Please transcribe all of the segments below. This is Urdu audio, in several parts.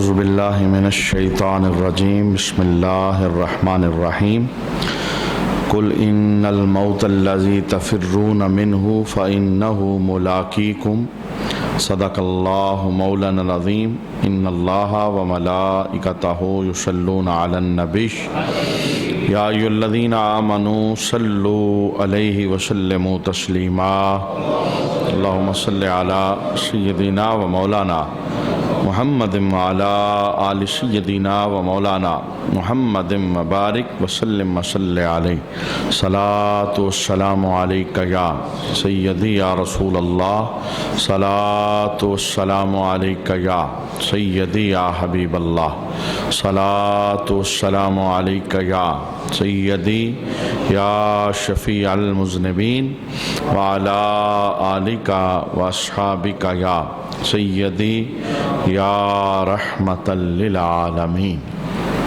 اعوذ باللہ من الشیطان الرجیم بسم اللہ الرحمن الرحیم قل ان الموت الذی تفرون منہ فإنہ ملاقیکم صدق اللہ مولانا العظیم ان اللہ وملائکتہ یصلون علی النبی یا ایھا الذین آمنوا صلوا علیہ وسلموا تسلیما اللہم صلی علی سیدنا و مولانا محمد وعلی آل سیدنا و مولانا محمد مبارک وسلم وصلی علیہ صلاۃ والسلام علیک یا سیدی یا رسول اللہ صلاۃ والسلام علیک یا سیدی یا حبیب اللہ صلاۃ والسلام علیک یا سیدی یا شفیع المذنبین وعلی آلک واصحابک یا سیدی یا رحمت للعالمین۔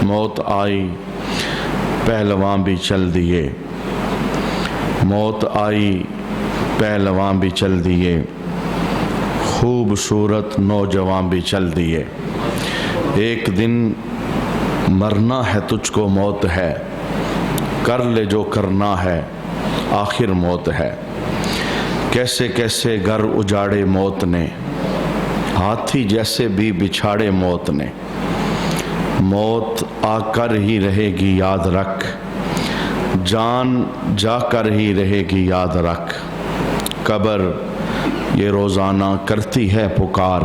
موت آئی پہلوان بھی چل دیے، موت آئی پہلوان بھی چل دیے، خوبصورت نوجوان بھی چل دیے۔ ایک دن مرنا ہے تجھ کو موت ہے، کر لے جو کرنا ہے آخر موت ہے۔ کیسے کیسے گھر اجاڑے موت نے، ہاتھی جیسے بھی بچھاڑے موت نے۔ موت آ کر ہی رہے گی یاد رکھ، جان جا کر ہی رہے گی یاد رکھ۔ قبر یہ روزانہ کرتی ہے پکار،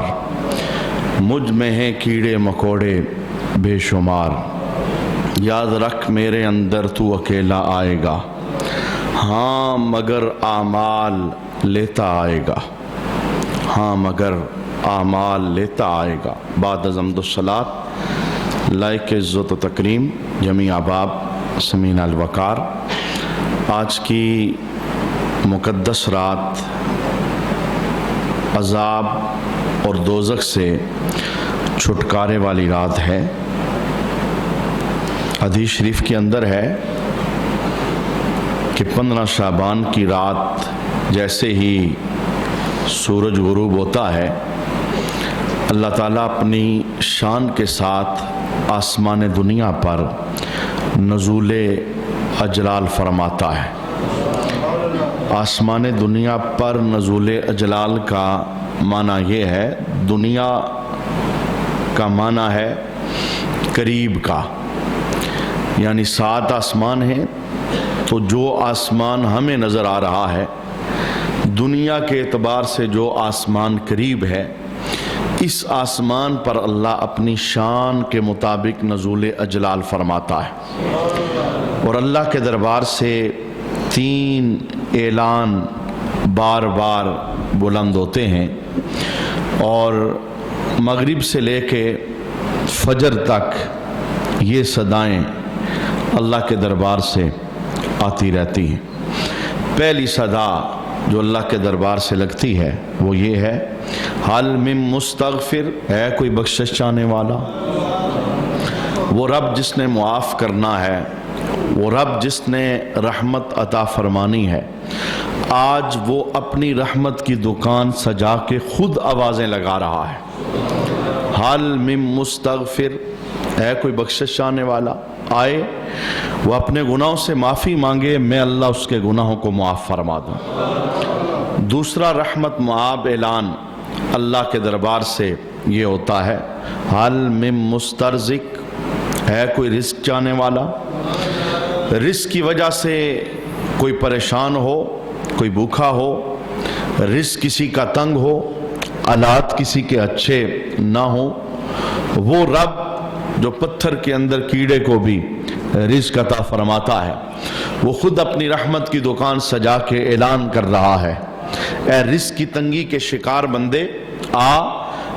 مجھ میں ہیں کیڑے مکوڑے بے شمار۔ یاد رکھ میرے اندر تو اکیلا آئے گا، ہاں مگر اعمال لیتا آئے گا، ہاں مگر اعمال لیتا آئے گا۔ بعد از حمد الصلاۃ لائق عزت و تکریم جمیع احباب سمین الوقار، آج کی مقدس رات عذاب اور دوزخ سے چھٹکارے والی رات ہے۔ حدیث شریف کے اندر ہے کہ 15 شعبان کی رات جیسے ہی سورج غروب ہوتا ہے، اللہ تعالیٰ اپنی شان کے ساتھ آسمان دنیا پر نزول اجلال فرماتا ہے۔ آسمان دنیا پر نزول اجلال کا معنی یہ ہے، دنیا کا معنی ہے قریب کا، یعنی 7 آسمان ہیں، تو جو آسمان ہمیں نظر آ رہا ہے دنیا کے اعتبار سے جو آسمان قریب ہے، اس آسمان پر اللہ اپنی شان کے مطابق نزول اجلال فرماتا ہے، اور اللہ کے دربار سے 3 اعلان بار بار بلند ہوتے ہیں، اور مغرب سے لے کے فجر تک یہ صدائیں اللہ کے دربار سے آتی رہتی ہیں۔ پہلی صدا جو اللہ کے دربار سے لگتی ہے وہ یہ ہے، حل من مستغفر، ہے کوئی بخشش چاہنے والا؟ وہ رب جس نے معاف کرنا ہے، وہ رب جس نے رحمت عطا فرمانی ہے، آج وہ اپنی رحمت کی دکان سجا کے خود آوازیں لگا رہا ہے۔ حل من مستغفر، ہے کوئی بخشش چاہنے والا؟ آئے وہ اپنے گناہوں سے معافی مانگے، میں اللہ اس کے گناہوں کو معاف فرما دوں۔ دوسرا رحمت معاب اعلان اللہ کے دربار سے یہ ہوتا ہے، حل من مسترزق، ہے کوئی رزق چاہنے والا؟ رزق کی وجہ سے کوئی پریشان ہو، کوئی بھوکا ہو، رزق کسی کا تنگ ہو، حالات کسی کے اچھے نہ ہوں، وہ رب جو پتھر کے اندر کیڑے کو بھی رزق عطا فرماتا ہے، وہ خود اپنی رحمت کی دکان سجا کے اعلان کر رہا ہے، اے رزق کی تنگی کے شکار بندے، آ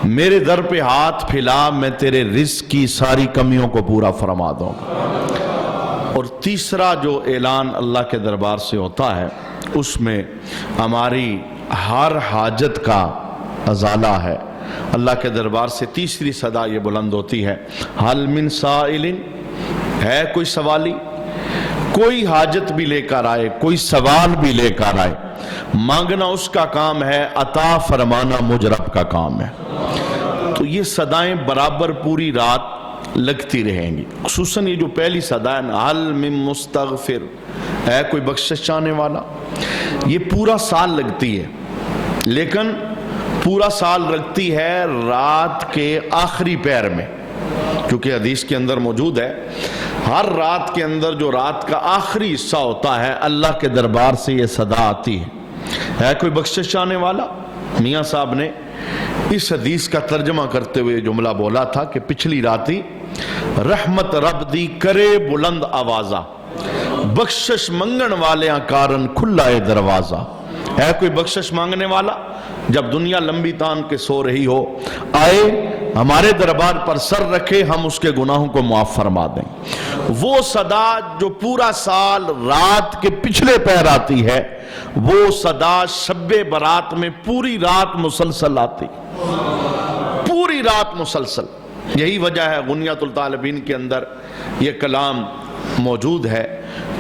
میرے در پہ ہاتھ پھیلا، میں تیرے رزق کی ساری کمیوں کو پورا فرما دوں گا۔ اور تیسرا جو اعلان اللہ کے دربار سے ہوتا ہے، اس میں ہماری ہر حاجت کا ازالہ ہے۔ اللہ کے دربار سے تیسری صدا یہ بلند ہوتی ہے، حل من سائل، ہے کوئی سوالی؟ کوئی حاجت بھی لے کر آئے، کوئی سوال بھی لے کر آئے، مانگنا اس کا کام ہے، عطا فرمانا مجھ رب کا کام ہے۔ تو یہ صدائیں برابر پوری رات لگتی رہیں گی. خصوصاً یہ جو پہلی صدا ہے نا، حل من مستغفر، ہے کوئی بخشش چاہنے والا، یہ پورا سال لگتی ہے، لیکن پورا سال رکھتی ہے رات کے آخری پہر میں، کیونکہ حدیث کے اندر موجود ہے ہر رات کے اندر جو رات کا آخری حصہ ہوتا ہے اللہ کے دربار سے یہ صدا آتی ہے کوئی بخشش چاہنے والا. میاں صاحب نے اس حدیث کا ترجمہ کرتے ہوئے جملہ بولا تھا کہ پچھلی راتی رحمت رب دی کرے بلند آوازہ، بخشش منگن والیاں کارن کھلا اے دروازہ. ہے کوئی بخشش مانگنے والا، جب دنیا لمبی تان کے سو رہی ہو، آئے ہمارے دربار پر سر رکھے، ہم اس کے گناہوں کو معاف فرما دیں. وہ صدا جو پورا سال رات کے پچھلے پہر آتی ہے، وہ صدا شب برات میں پوری رات مسلسل آتی، پوری رات مسلسل. یہی وجہ ہے غنیۃ الطالبین کے اندر یہ کلام موجود ہے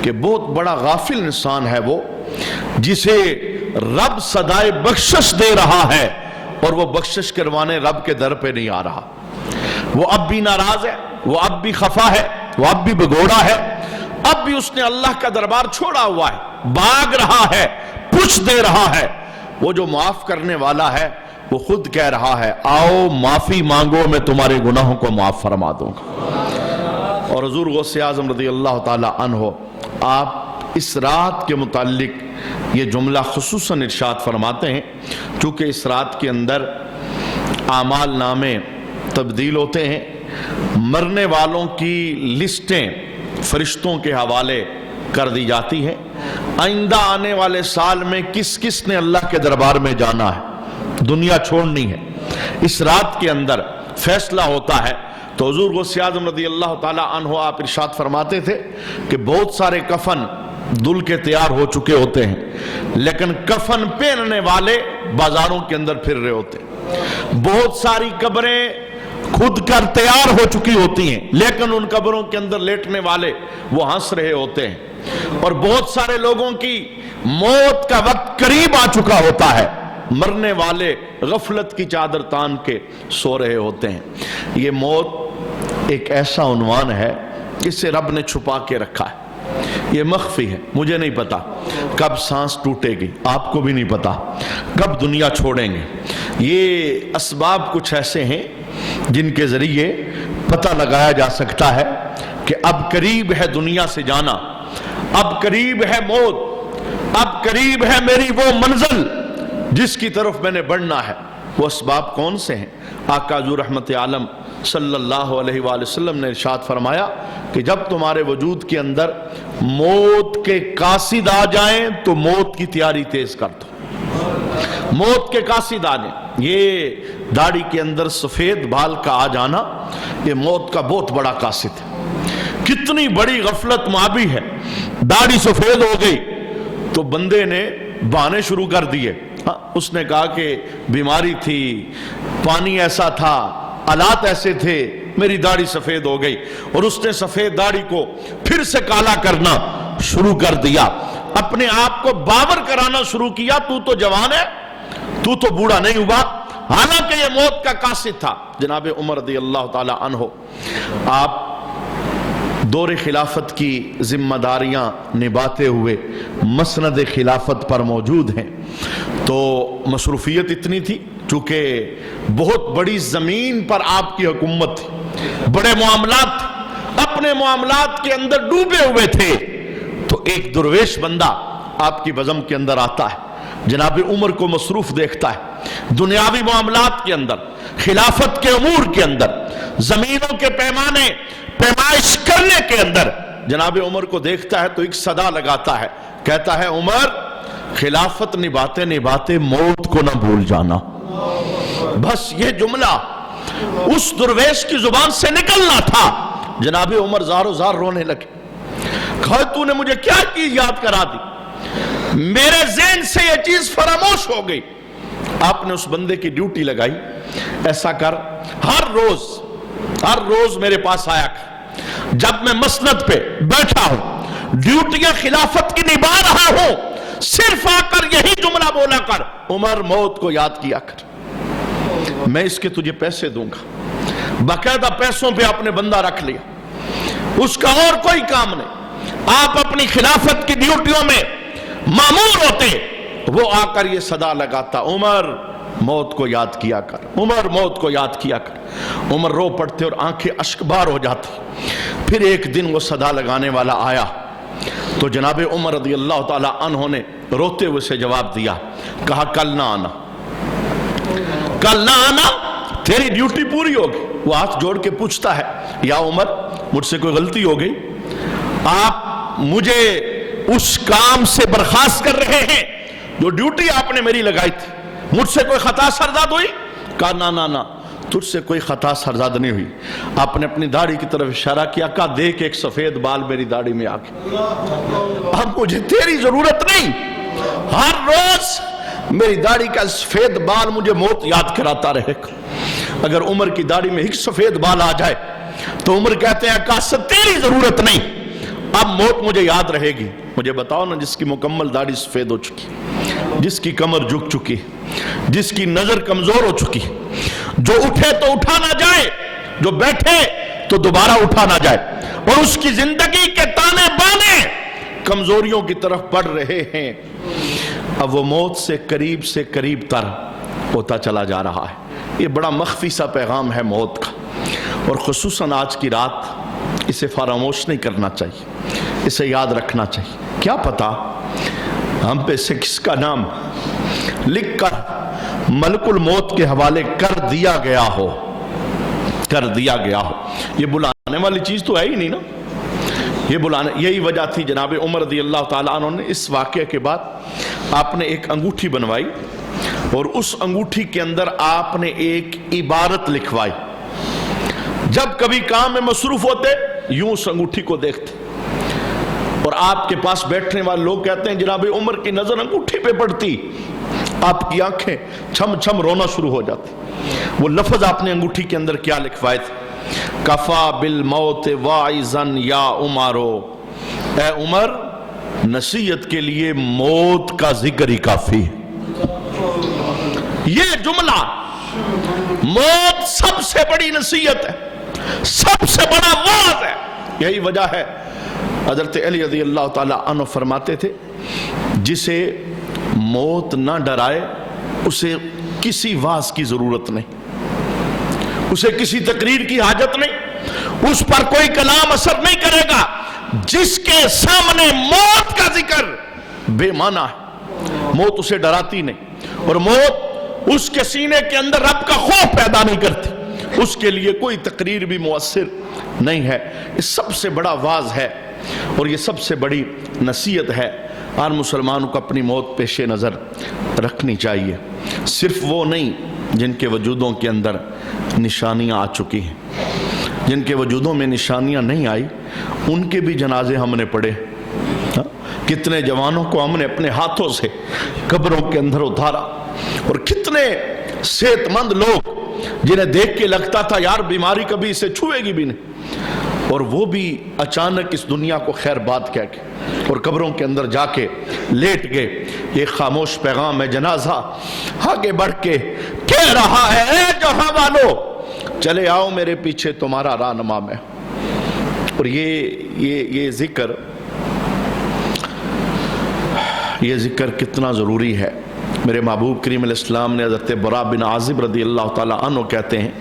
کہ بہت بڑا غافل انسان ہے وہ جسے رب صدائے بخشش دے رہا ہے اور وہ بخشش کروانے رب کے در پہ نہیں آ رہا. وہ اب بھی ناراض ہے، وہ اب بھی خفا ہے، وہ اب بھی بگوڑا ہے، اب بھی اس نے اللہ کا دربار چھوڑا ہوا ہے، بھاگ رہا ہے، پوچھ دے رہا ہے. وہ جو معاف کرنے والا ہے وہ خود کہہ رہا ہے آؤ معافی مانگو، میں تمہارے گناہوں کو معاف فرما دوں گا. اور حضور غوث اعظم رضی اللہ تعالی عنہ آپ اس رات کے متعلق یہ جملہ خصوصاً ارشاد فرماتے ہیں، چونکہ اس رات کے اندر اعمال نامے تبدیل ہوتے ہیں، مرنے والوں کی لسٹیں فرشتوں کے حوالے کر دی جاتی ہیں، آئندہ آنے والے سال میں کس کس نے اللہ کے دربار میں جانا ہے، دنیا چھوڑنی ہے، اس رات کے اندر فیصلہ ہوتا ہے. تو حضور غوث اعظم رضی اللہ تعالی عنہ آپ ارشاد فرماتے تھے کہ بہت سارے کفن دل کے تیار ہو چکے ہوتے ہیں، لیکن کفن پہننے والے بازاروں کے اندر پھر رہے ہوتے ہیں. بہت ساری قبریں خود کر تیار ہو چکی ہوتی ہیں، لیکن ان قبروں کے اندر لیٹنے والے وہ ہنس رہے ہوتے ہیں. اور بہت سارے لوگوں کی موت کا وقت قریب آ چکا ہوتا ہے، مرنے والے غفلت کی چادر تان کے سو رہے ہوتے ہیں. یہ موت ایک ایسا عنوان ہے جسے رب نے چھپا کے رکھا ہے، یہ مخفی ہے. مجھے نہیں پتا کب سانس ٹوٹے گی، آپ کو بھی نہیں پتا کب دنیا چھوڑیں گے. یہ اسباب کچھ ایسے ہیں جن کے ذریعے پتہ لگایا جا سکتا ہے کہ اب قریب ہے دنیا سے جانا، اب قریب ہے موت، اب قریب ہے میری وہ منزل جس کی طرف میں نے بڑھنا ہے. وہ اسباب کون سے ہیں؟ آقا حضور رحمت عالم صلی اللہ علیہ وآلہ وسلم نے ارشاد فرمایا کہ جب تمہارے وجود کے اندر موت کے قاصد آ جائیں تو موت کی تیاری تیز کر دو. موت کے قاصد آ جائیں، یہ داڑھی کے اندر سفید بال کا آ جانا یہ موت کا بہت بڑا قاصد ہے. کتنی بڑی غفلت مابی ہے، داڑھی سفید ہو گئی تو بندے نے بہانے شروع کر دیے. اس نے کہا کہ بیماری تھی، پانی ایسا تھا، حالات ایسے تھے، میری داڑھی سفید ہو گئی. اور اس نے سفید داڑھی کو پھر سے کالا کرنا شروع کر دیا، اپنے آپ کو باور کرانا شروع کیا تو تو جوان ہے، تو تو بوڑھا نہیں ہوا. حالانکہ یہ موت کا قاصد تھا. جناب عمر رضی اللہ تعالی عنہ آپ دور خلافت کی ذمہ داریاں نبھاتے ہوئے مسند خلافت پر موجود ہیں. تو مصروفیت اتنی تھی، چونکہ بہت بڑی زمین پر آپ کی حکومت تھی، بڑے معاملات تھے، اپنے معاملات کے اندر ڈوبے ہوئے تھے. تو ایک درویش بندہ آپ کی بزم کے اندر آتا ہے، جناب عمر کو مصروف دیکھتا ہے دنیاوی معاملات کے اندر، خلافت کے امور کے اندر، زمینوں کے پیمائش کرنے کے اندر. جناب عمر کو دیکھتا ہے تو ایک صدا لگاتا ہے، کہتا ہے عمر خلافت نبھاتے نبھاتے موت کو نہ بھول جانا. بس یہ جملہ اس درویش کی زبان سے نکلنا تھا. جناب عمر زارو زار رونے لگے، کہا تو نے مجھے کیا چیز یاد کرا دی، میرے ذہن سے یہ چیز فراموش ہو گئی. آپ نے اس بندے کی ڈیوٹی لگائی، ایسا کر ہر روز میرے پاس آیا کر، جب میں مسند پہ بیٹھا ہوں، ڈیوٹیاں خلافت کی نبھا رہا ہوں، صرف آ کر یہی جملہ بولا کر، عمر موت کو یاد کیا کر. میں اس کے تجھے پیسے دوں گا۔ باقاعدہ پیسوں پہ آپ نے بندہ رکھ لیا، اس کا اور کوئی کام نہیں۔ آپ اپنی خلافت کی ڈیوٹیوں میں مامور ہوتے، وہ آ کر یہ صدا لگاتا، عمر موت کو یاد کیا کر، عمر موت کو یاد کیا کر۔ عمر رو پڑتے اور آنکھیں اشکبار ہو جاتی۔ پھر ایک دن وہ صدا لگانے والا آیا تو جناب عمر رضی اللہ تعالی عنہ نے روتے ہوئے سے جواب دیا، کہا کل نہ آنا، کل نہ آنا، تیری ڈیوٹی پوری ہوگی۔ وہ ہاتھ جوڑ کے پوچھتا ہے، یا عمر مجھ سے کوئی غلطی ہو گئی؟ آپ مجھے اس کام سے برخاست کر رہے ہیں جو ڈیوٹی آپ نے میری لگائی تھی، مجھ سے کوئی خطا سرزاد ہوئی؟ کہا نہ نہ نہ، تجھ سے کوئی خطا سرزاد نہیں ہوئی۔ آپ نے اپنی داڑھی کی طرف اشارہ کیا، کہا دیکھ ایک سفید بال میری داڑھی میں آ گیا، اب مجھے تیری ضرورت نہیں۔ ہر روز میری داڑھی کا سفید بال مجھے موت یاد کراتا رہے گا۔ اگر عمر کی داڑھی میں ایک سفید بال آ جائے تو عمر کہتے ہیں کہا تیری ضرورت نہیں، اب موت مجھے یاد رہے گی۔ مجھے بتاؤ نا، جس کی مکمل داڑھی سفید ہو چکی، جس کی کمر جھک چکی، جس کی نظر کمزور ہو چکی، جو اٹھے تو اٹھا نہ جائے، جو بیٹھے تو دوبارہ اٹھا نہ جائے، اور اس کی زندگی کے تانے بانے کمزوریوں کی طرف بڑھ رہے ہیں، اب وہ موت سے قریب تر ہوتا چلا جا رہا ہے۔ یہ بڑا مخفی سا پیغام ہے موت کا، اور خصوصاً آج کی رات اسے فراموش نہیں کرنا چاہیے، اسے یاد رکھنا چاہیے۔ کیا پتا ہم پہ سے کس کا نام لکھ کر ملک الموت کے حوالے کر دیا گیا ہو۔ یہ بلانے والی چیز تو ہے ہی نہیں نا، یہ بلانے، یہی وجہ تھی جناب عمر رضی اللہ تعالیٰ عنہ نے اس واقعے کے بعد آپ نے ایک انگوٹھی بنوائی، اور اس انگوٹھی کے اندر آپ نے ایک عبارت لکھوائی۔ جب کبھی کام میں مصروف ہوتے یوں اس انگوٹھی کو دیکھتے، اور آپ کے پاس بیٹھنے والے لوگ کہتے ہیں جناب عمر کی نظر انگوٹھی پہ پڑتی، آپ کی آنکھیں چھم چھم رونا شروع ہو جاتی۔ وہ لفظ آپ نے انگوٹھی کے اندر کیا لکھوائے تھے؟ کفا بالموت واعظاً یا عمرو، اے عمر نصیحت کے لیے موت کا ذکر ہی کافی ہے۔ یہ جملہ، موت سب سے بڑی نصیحت ہے، سب سے بڑا واعظ ہے۔ یہی وجہ ہے حضرت علی رضی اللہ تعالی عنہ فرماتے تھے، جسے موت نہ ڈرائے اسے کسی واعظ کی ضرورت نہیں، اسے کسی تقریر کی حاجت نہیں، اس پر کوئی کلام اثر نہیں کرے گا۔ جس کے سامنے موت کا ذکر بے معنی ہے، موت اسے ڈراتی نہیں، اور موت اس کے سینے کے اندر رب کا خوف پیدا نہیں کرتی، اس کے لیے کوئی تقریر بھی مؤثر نہیں ہے۔ یہ سب سے بڑا واعظ ہے، اور یہ سب سے بڑی نصیحت ہے۔ ہر مسلمان کو اپنی موت پیش نظر رکھنی چاہیے، صرف وہ نہیں جن کے وجودوں کے اندر نشانیاں آ چکی ہیں، جن کے وجودوں میں نشانیاں نہیں آئی ان کے بھی جنازے ہم نے پڑھے۔ کتنے جوانوں کو ہم نے اپنے ہاتھوں سے قبروں کے اندر اتارا، اور کتنے صحت مند لوگ جنہیں دیکھ کے لگتا تھا یار بیماری کبھی اسے چھوئے گی بھی نہیں، اور وہ بھی اچانک اس دنیا کو خیر بات کہہ کے اور قبروں کے اندر جا کے لیٹ گئے۔ یہ خاموش پیغام ہے، جنازہ آگے بڑھ کے کہہ رہا ہے، اے جہاں والو چلے آؤ میرے پیچھے تمہارا رہنما میں۔ اور یہ ذکر کتنا ضروری ہے۔ میرے محبوب کریم علیہ السلام نے حضرت برا بن عازب رضی اللہ تعالیٰ عنہ کہتے ہیں،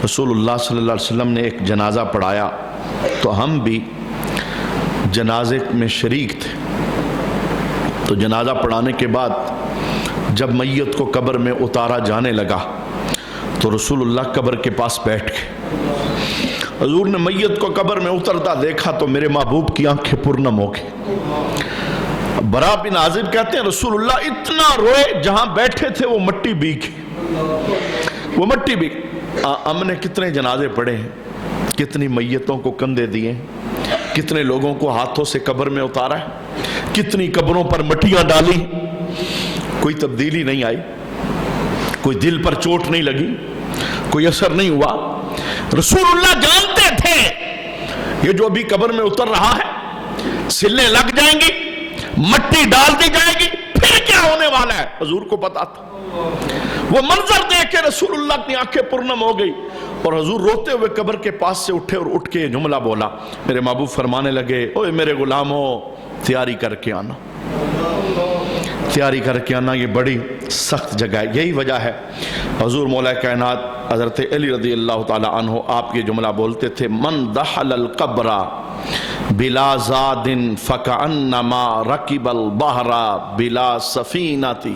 رسول اللہ صلی اللہ علیہ وسلم نے ایک جنازہ پڑھایا تو ہم بھی جنازے میں شریک تھے۔ تو جنازہ پڑھانے کے بعد جب میت کو قبر میں اتارا جانے لگا تو رسول اللہ قبر کے پاس بیٹھ گئے۔ حضور نے میت کو قبر میں اترتا دیکھا تو میرے محبوب کی آنکھیں پرنم ہو گئی۔ برا بن عازب کہتے ہیں رسول اللہ اتنا روئے جہاں بیٹھے تھے وہ مٹی بھیگی، وہ مٹی بھیگی۔ ہم نے کتنے جنازے پڑھے ہیں، کتنی میتوں کو کندھے دیے ہیں، کتنے لوگوں کو ہاتھوں سے قبر میں اتارا ہے، کتنی قبروں پر مٹیاں ڈالی، کوئی تبدیلی نہیں آئی، کوئی دل پر چوٹ نہیں لگی، کوئی اثر نہیں ہوا۔ رسول اللہ جانتے تھے یہ جو ابھی قبر میں اتر رہا ہے سلیں لگ جائیں گی، مٹی ڈال دی جائے گی، پھر کیا ہونے والا ہے حضور کو پتا تھا۔ وہ منظر دیکھ کے رسول اللہ کی آنکھیں پرنم ہو گئی اور حضور روتے ہوئے قبر کے پاس سے اٹھے اور اٹھ کے یہ جملہ بولا. میرے محبوب فرمانے لگے اوے میرے غلاموں تیاری کر کے آنا, تیاری کر کے آنا, یہ بڑی سخت جگہ ہے. یہی وجہ ہے حضور مولا کائنات حضرت علی رضی اللہ تعالی عنہ آپ یہ جملہ بولتے تھے, من دخل القبر بلا زاد فکأنما رکب البحر بلا سفینۃ.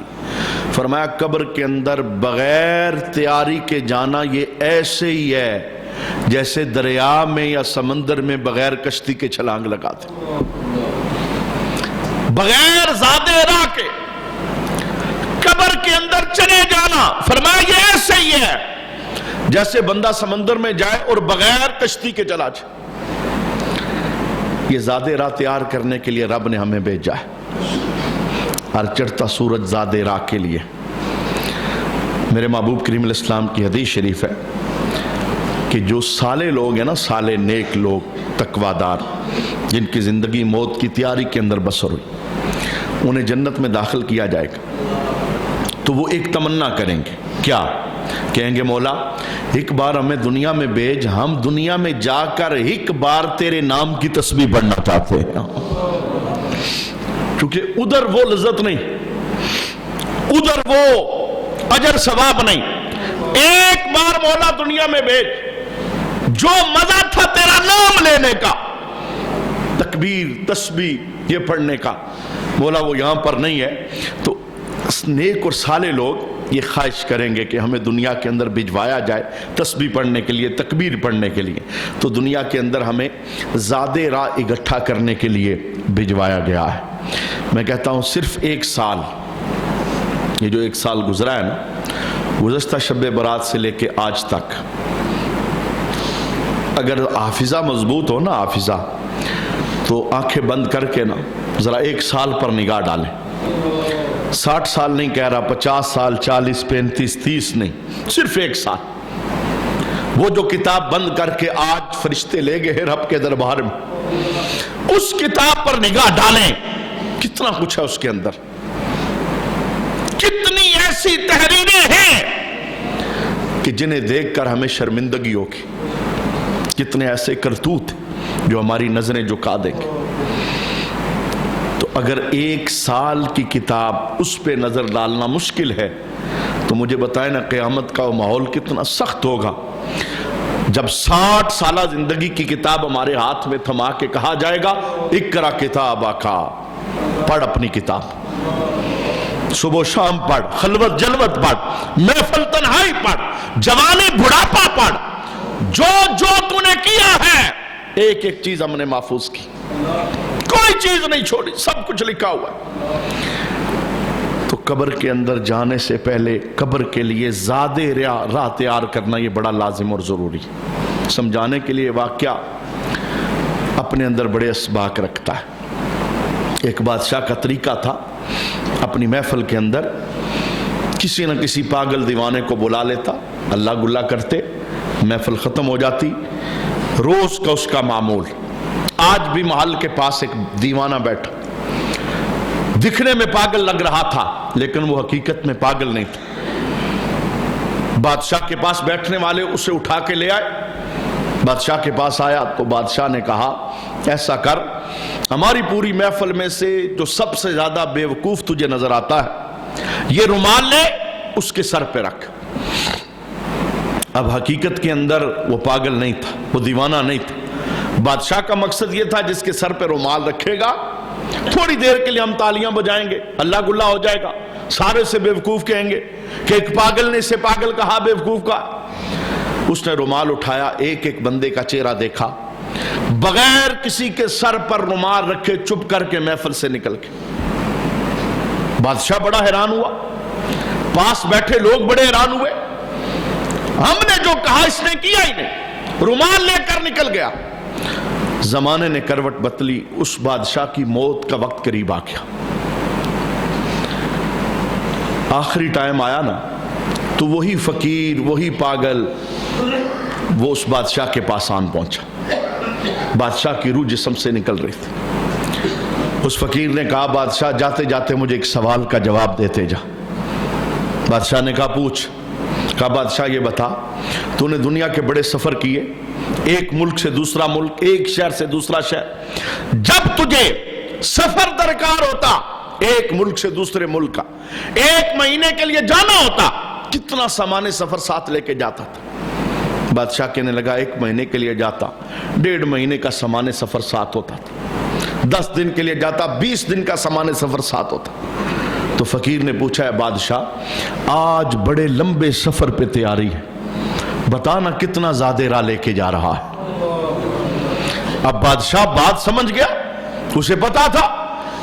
فرمایا قبر کے اندر بغیر تیاری کے جانا یہ ایسے ہی ہے جیسے دریا میں یا سمندر میں بغیر کشتی کے چھلانگ لگاتے, بغیر زاد راہ کے قبر کے اندر چلے جانا. فرمایا یہ ایسے ہی ہے جیسے بندہ سمندر میں جائے اور بغیر کشتی کے چلا جائے. یہ زاد راہ تیار کرنے کے لیے رب نے ہمیں بھیجا ہے. ہر چڑھتا سورج زاد راہ کے لیے. میرے محبوب کریم علیہ السلام کی حدیث شریف ہے کہ جو صالح لوگ ہیں نا, صالح نیک لوگ, تقویدار, جن کی زندگی موت کی تیاری کے اندر بسر ہوئی, انہیں جنت میں داخل کیا جائے گا. تو وہ ایک تمنا کریں گے, کیا کہیں گے؟ مولا ایک بار ہمیں دنیا میں بھیج, ہم دنیا میں جا کر ایک بار تیرے نام کی تسبیح پڑھنا چاہتے ہیں. کیونکہ ادھر وہ لذت نہیں, ادھر وہ اجر ثواب نہیں. ایک بار مولا دنیا میں بھیج, جو مزہ تھا تیرا نام لینے کا, تکبیر تسبیح یہ پڑھنے کا, مولا وہ یہاں پر نہیں ہے. تو نیک اور صالح لوگ یہ خواہش کریں گے کہ ہمیں دنیا کے اندر بھجوایا جائے تسبیح پڑھنے کے لیے, تکبیر پڑھنے کے لیے. تو دنیا کے اندر ہمیں زاد راہ اکٹھا کرنے کے لیے بھجوایا گیا ہے. میں کہتا ہوں صرف ایک سال, یہ جو ایک سال گزرا ہے نا, گزشتہ شب برات سے لے کے آج تک, اگر حافظہ مضبوط ہو نا, حافظہ, تو آنکھیں بند کر کے نا ذرا ایک سال پر نگاہ ڈالیں. 60 سال نہیں کہہ رہا, 50 سال, 40, 35, 30 نہیں, صرف ایک سال. وہ جو کتاب بند کر کے آج فرشتے لے گئے رب کے دربار میں, اس کتاب پر نگاہ ڈالیں, کتنا کچھ ہے اس کے اندر, کتنی ایسی تحریریں ہیں کہ جنہیں دیکھ کر ہمیں شرمندگی ہوگی, کتنے ایسے کرتوت جو ہماری نظریں جھکا دیں گے. تو اگر ایک سال کی کتاب اس پہ نظر ڈالنا مشکل ہے تو مجھے بتائیں نا قیامت کا وہ ماحول کتنا سخت ہوگا جب 60 سالہ زندگی کی کتاب ہمارے ہاتھ میں تھما کے کہا جائے گا اقرا کتابک, پڑھ اپنی کتاب, صبح و شام پڑھ, خلوت جلوت پڑھ, محفل تنہائی پڑھ, جوانی بڑھاپا پڑھ, جو جو تو نے کیا ہے ایک ایک چیز ہم نے محفوظ کی, کوئی چیز نہیں چھوڑی, سب کچھ لکھا ہوا ہے. تو قبر کے اندر جانے سے پہلے قبر کے لیے زاد راہ تیار کرنا یہ بڑا لازم اور ضروری. سمجھانے کے لیے واقعہ اپنے اندر بڑے اسباق رکھتا ہے. ایک بادشاہ کا طریقہ تھا, اپنی محفل کے اندر کسی نہ کسی پاگل دیوانے کو بلا لیتا, اللہ گلہ کرتے, محفل ختم ہو جاتی. روز کا اس کا معمول. آج بھی محل کے پاس ایک دیوانہ بیٹھا, دکھنے میں پاگل لگ رہا تھا لیکن وہ حقیقت میں پاگل نہیں تھا. بادشاہ کے پاس بیٹھنے والے اسے اٹھا کے لے آئے. بادشاہ کے پاس آیا تو بادشاہ نے کہا ایسا کر, ہماری پوری محفل میں سے جو سب سے زیادہ بے وقوف تجھے نظر آتا ہے یہ رومال لے اس کے سر پہ رکھ. اب حقیقت کے اندر وہ پاگل نہیں تھا, وہ دیوانہ نہیں تھا. بادشاہ کا مقصد یہ تھا جس کے سر پہ رومال رکھے گا تھوڑی دیر کے لیے ہم تالیاں بجائیں گے, اللہ گلہ ہو جائے گا, سارے سے بے وقوف کہیں گے کہ ایک پاگل نے اسے پاگل کہا, بے وقوف کہا. اس نے رومال اٹھایا, ایک ایک بندے کا چہرہ دیکھا, بغیر کسی کے سر پر رومال رکھے چپ کر کے محفل سے نکل کے. بادشاہ بڑا حیران ہوا, پاس بیٹھے لوگ بڑے حیران ہوئے. ہم نے جو کہا اس نے کیا ہی نہیں, رومال لے کر نکل گیا. زمانے نے کروٹ بدلی, اس بادشاہ کی موت کا وقت قریب آ گیا. آخری ٹائم آیا نا تو وہی فقیر, وہی پاگل وہ اس بادشاہ کے پاس آن پہنچا. بادشاہ کی روح جسم سے نکل رہی تھی. اس فقیر نے کہا بادشاہ جاتے جاتے مجھے ایک سوال کا جواب دیتے جا. بادشاہ نے کہا پوچھ. کہا بادشاہ یہ بتا تو نے دنیا کے بڑے سفر کیے, ایک ملک سے دوسرا ملک, ایک شہر سے دوسرا شہر, جب تجھے سفر درکار ہوتا ایک ملک سے دوسرے ملک کا, 1 مہینے کے لیے جانا ہوتا, کتنا سامان سفر ساتھ لے کے جاتا تھا؟ بادشاہ کہنے لگا 1 مہینے کے لیے جاتا 1.5 مہینے کا سامان سفر ساتھ ہوتا تھا, 10 دن کے لیے جاتا 20 دن کا سامان سفر ساتھ ہوتا. تو فقیر نے پوچھا ہے بادشاہ آج بڑے لمبے سفر پہ تیاری ہے, بتانا کتنا زیادہ راہ لے کے جا رہا ہے. اب بادشاہ بات سمجھ گیا, اسے پتا تھا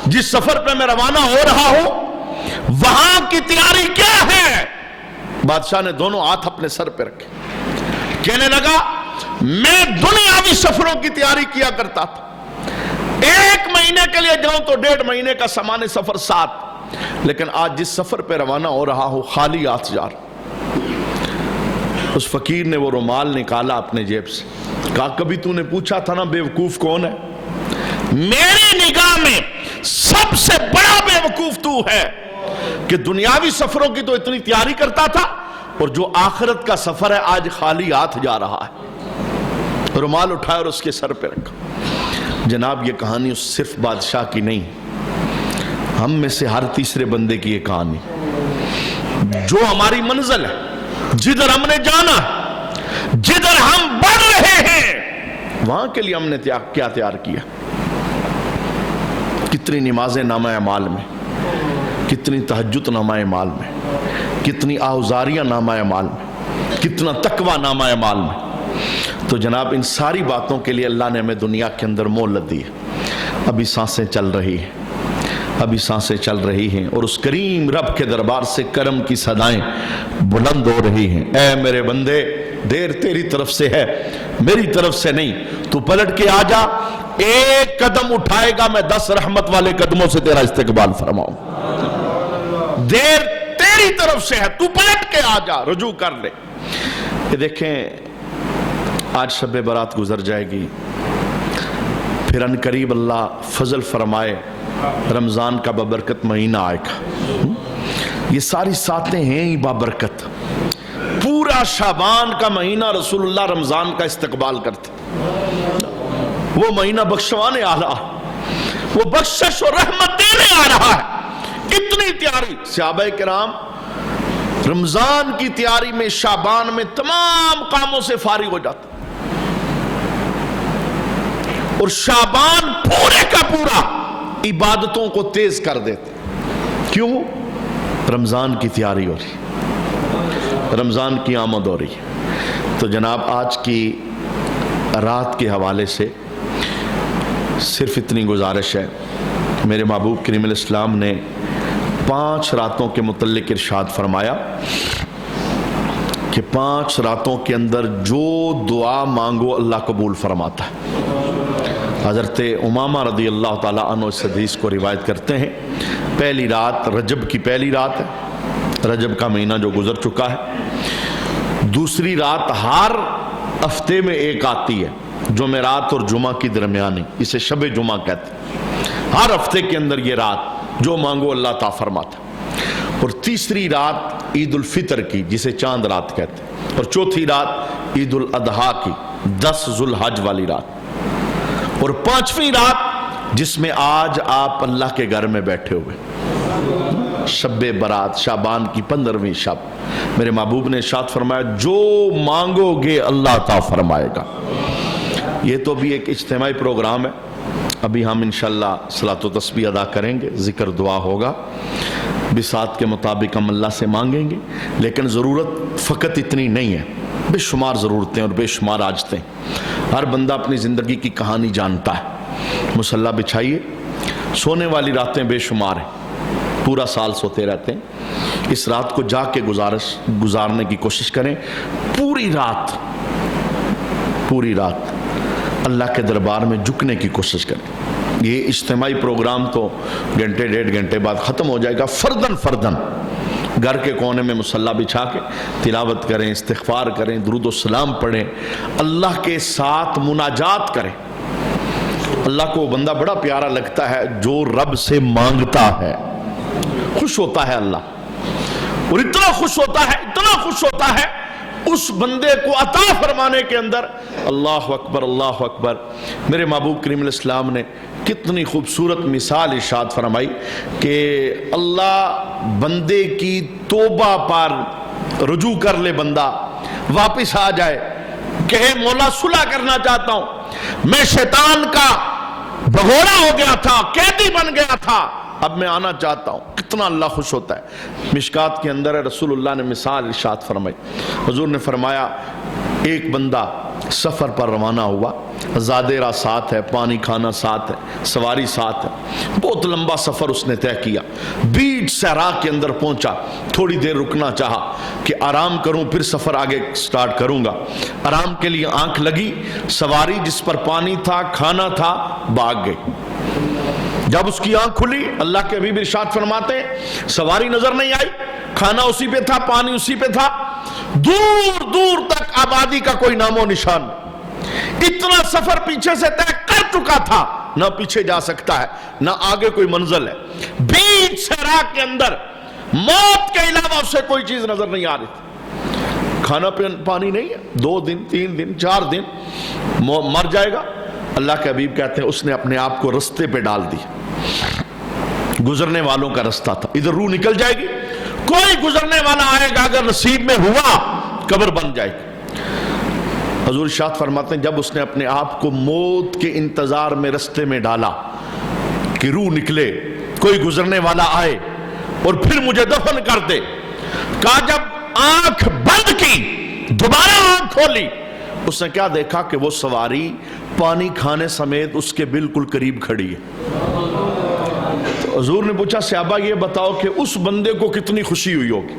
جس سفر پہ میں روانہ ہو رہا ہوں وہاں کی تیاری کیا ہے. بادشاہ نے دونوں ہاتھ اپنے سر پہ رکھے, کہنے لگا میں دنیاوی سفروں کی تیاری کیا کرتا تھا, 1 مہینے کے لیے جاؤں تو 1.5 مہینے کا سامان سفر ساتھ, لیکن آج جس سفر پہ روانہ ہو رہا ہوں خالی ہاتھ جا رہا. اس فقیر نے وہ رومال نکالا اپنے جیب سے, کہا کبھی تو نے پوچھا تھا نا بیوقوف کون ہے؟ میری نگاہ میں سب سے بڑا بیوقوف تو ہے کہ دنیاوی سفروں کی تو اتنی تیاری کرتا تھا اور جو آخرت کا سفر ہے آج خالی ہاتھ جا رہا ہے. رومال اٹھایا اور اس کے سر پہ رکھا. جناب یہ کہانی صرف بادشاہ کی نہیں, ہم میں سے ہر تیسرے بندے کی یہ کہانی. جو ہماری منزل ہے, جدھر ہم نے جانا, جدھر ہم بڑھ رہے ہیں, وہاں کے لیے ہم نے کیا تیار کیا. کتنی نمازیں نامہ اعمال میں, کتنی تہجد نامہ اعمال میں, کتنی آوزاریاں نامہ اعمال میں, کتنا تقوی نامہ اعمال میں. تو جناب ان ساری باتوں کے لیے اللہ نے ہمیں دنیا کے اندر مہلت دی ہے. ابھی سانسیں چل رہی ہیں, ابھی سانسیں چل رہی ہیں اور اس کریم رب کے دربار سے کرم کی صدائیں بلند ہو رہی ہیں. اے میرے بندے دیر تیری طرف سے ہے, میری طرف سے نہیں. تو پلٹ کے آ جا, 1 قدم اٹھائے گا میں 10 رحمت والے قدموں سے تیرا استقبال فرماؤں. دیر تیری طرف سے ہے, تو پلٹ کے آ جا, رجوع کر لے. یہ دیکھیں آج شب برات گزر جائے گی, پھر ان قریب اللہ فضل فرمائے رمضان کا بابرکت مہینہ آئے گا. یہ ساری ساتیں ہیں ہی بابرکت. پورا شعبان کا مہینہ رسول اللہ رمضان کا استقبال کرتے. وہ مہینہ بخشوانے آ رہا, وہ بخشش اور رحمت دینے آ رہا ہے. اتنی تیاری صحابہ کرام رمضان کی تیاری میں شعبان میں تمام کاموں سے فارغ ہو جاتے اور شعبان پورے کا پورا عبادتوں کو تیز کر دیتے. کیوں؟ رمضان کی تیاری ہو رہی, رمضان کی آمد ہو رہی. تو جناب آج کی رات کے حوالے سے صرف اتنی گزارش ہے. میرے محبوب کریم علیہ السلام نے 5 راتوں کے متعلق ارشاد فرمایا کہ 5 راتوں کے اندر جو دعا مانگو اللہ قبول فرماتا ہے. حضرت امامہ رضی اللہ تعالیٰ عنہ اس حدیث کو روایت کرتے ہیں. پہلی رات رجب کی پہلی رات ہے, رجب کا مہینہ جو گزر چکا ہے. دوسری رات ہر ہفتے میں ایک آتی ہے, جمعرات اور جمعہ کی درمیانی, اسے شب جمعہ کہتے ہیں. ہر ہفتے کے اندر یہ رات جو مانگو اللہ عطا فرماتا. اور تیسری رات عید الفطر کی جسے چاند رات کہتے ہیں. اور چوتھی رات عید الاضحیٰ کی 10 ذو الحج والی رات. اور 5ویں رات جس میں آج آپ اللہ کے گھر میں بیٹھے ہوئے, شب برات شعبان کی 15ویں شب. میرے محبوب نے ارشاد فرمایا جو مانگو گے اللہ عطا فرمائے گا. یہ تو بھی ایک اجتماعی پروگرام ہے. ابھی ہم انشاءاللہ صلاۃ و تسبیح ادا کریں گے, ذکر دعا ہوگا, بساط کے مطابق ہم اللہ سے مانگیں گے. لیکن ضرورت فقط اتنی نہیں ہے, بے شمار ضرورتیں اور بے شمار حاجتیں. ہر بندہ اپنی زندگی کی کہانی جانتا ہے. مصلی بچھائیے, سونے والی راتیں بے شمار ہیں, پورا سال سوتے رہتے ہیں. اس رات کو جا کے گزارنے کی کوشش کریں. پوری رات اللہ کے دربار میں جھکنے کی کوشش کریں. یہ اجتماعی پروگرام تو گھنٹے 1.5 گھنٹے بعد ختم ہو جائے گا. فردن گھر کے کونے میں مصلی بچھا کے تلاوت کریں, استغفار کریں, درود و سلام پڑھیں, اللہ کے ساتھ مناجات کریں. اللہ کو بندہ بڑا پیارا لگتا ہے جو رب سے مانگتا ہے, خوش ہوتا ہے اللہ. اور اتنا خوش ہوتا ہے اس بندے کو عطا فرمانے کے اندر. اللہ اکبر اللہ اکبر. میرے محبوب کریم علیہ السلام نے کتنی خوبصورت مثال ارشاد فرمائی کہ اللہ بندے کی توبہ پر رجوع کر لے, بندہ واپس آ جائے, کہے مولا صلح کرنا چاہتا ہوں, میں شیطان کا بھگوڑا ہو گیا تھا, قیدی بن گیا تھا, اب میں آنا چاہتا ہوں. کتنا اللہ خوش ہوتا ہے. مشکات کے اندر رسول اللہ نے مثال ارشاد فرمائی. حضور نے فرمایا ایک بندہ سفر پر روانہ ہوا, زادیرہ ساتھ ہے, پانی کھانا ساتھ ہے, سواری ساتھ ہے, بہت لمبا سفر اس نے طے کیا. بیچ صحرا کے اندر پہنچا, تھوڑی دیر رکنا چاہا کہ آرام کروں پھر سفر آگے سٹارٹ کروں گا. آرام کے لیے آنکھ لگی, سواری جس پر پانی تھا کھانا تھا بھاگ گئی. جب اس کی آنکھ کھلی, اللہ کے حبیب ارشاد فرماتے ہیں سواری نظر نہیں آئی, کھانا اسی پہ تھا, پانی اسی پہ تھا, دور دور تک آبادی کا کوئی نام و نشان. اتنا سفر پیچھے سے طے کر چکا تھا, نہ پیچھے جا سکتا ہے نہ آگے کوئی منزل ہے. بیچ صحرا کے اندر موت کے علاوہ اسے کوئی چیز نظر نہیں آ رہی تھی. کھانا پانی نہیں ہے, 2 دن 3 دن 4 دن مر جائے گا. اللہ کے حبیب کہتے ہیں اس نے اپنے آپ کو رستے پہ ڈال دی. گزرنے والوں کا رستہ تھا, ادھر روح نکل جائے گی, کوئی گزرنے والا آئے گا, اگر نصیب میں ہوا قبر بن جائے گی. حضور ارشاد فرماتے ہیں جب اس نے اپنے آپ کو موت کے انتظار میں رستے میں ڈالا کہ روح نکلے, کوئی گزرنے والا آئے اور پھر مجھے دفن کر دے, کہا جب آنکھ بند کی دوبارہ آنکھ کھولی, اس نے کیا دیکھا کہ وہ سواری پانی کھانے سمیت اس کے بالکل قریب کھڑی ہے. تو حضور نے پوچھا صحابہ یہ بتاؤ کہ اس بندے کو کتنی خوشی ہوئی ہوگی,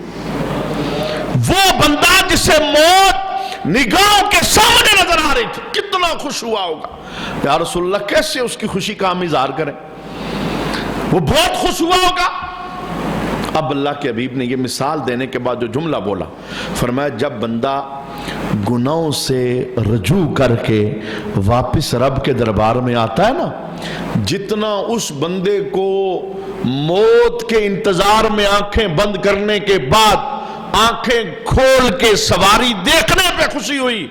وہ بندہ جسے موت نگاہوں کے سامنے نظر آ رہی تھی, کتنا خوش ہوا ہوگا. یا رسول اللہ کیسے اس کی خوشی کا ہم اظہار کریں, وہ بہت خوش ہوا ہوگا. اب اللہ کے حبیب نے یہ مثال دینے کے بعد جو جملہ بولا, فرمایا جب بندہ گناہوں سے رجوع کر کے واپس رب کے دربار میں آتا ہے نا, جتنا اس بندے کو موت کے انتظار میں آنکھیں بند کرنے کے بعد آنکھیں کھول کے سواری دیکھنے پہ خوشی ہوئی,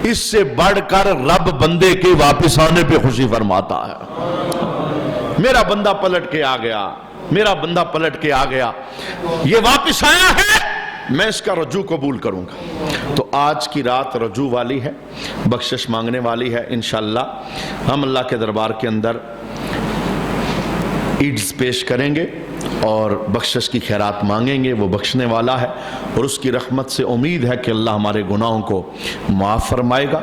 اس سے بڑھ کر رب بندے کے واپس آنے پہ خوشی فرماتا ہے. میرا بندہ پلٹ کے آ گیا, میرا بندہ پلٹ کے آ گیا, یہ واپس آیا ہے, میں اس کا رجوع قبول کروں گا. تو آج کی رات رجوع والی ہے, بخشش مانگنے والی ہے. انشاءاللہ ہم اللہ کے دربار کے اندر عیدز پیش کریں گے اور بخشش کی خیرات مانگیں گے. وہ بخشنے والا ہے اور اس کی رحمت سے امید ہے کہ اللہ ہمارے گناہوں کو معاف فرمائے گا.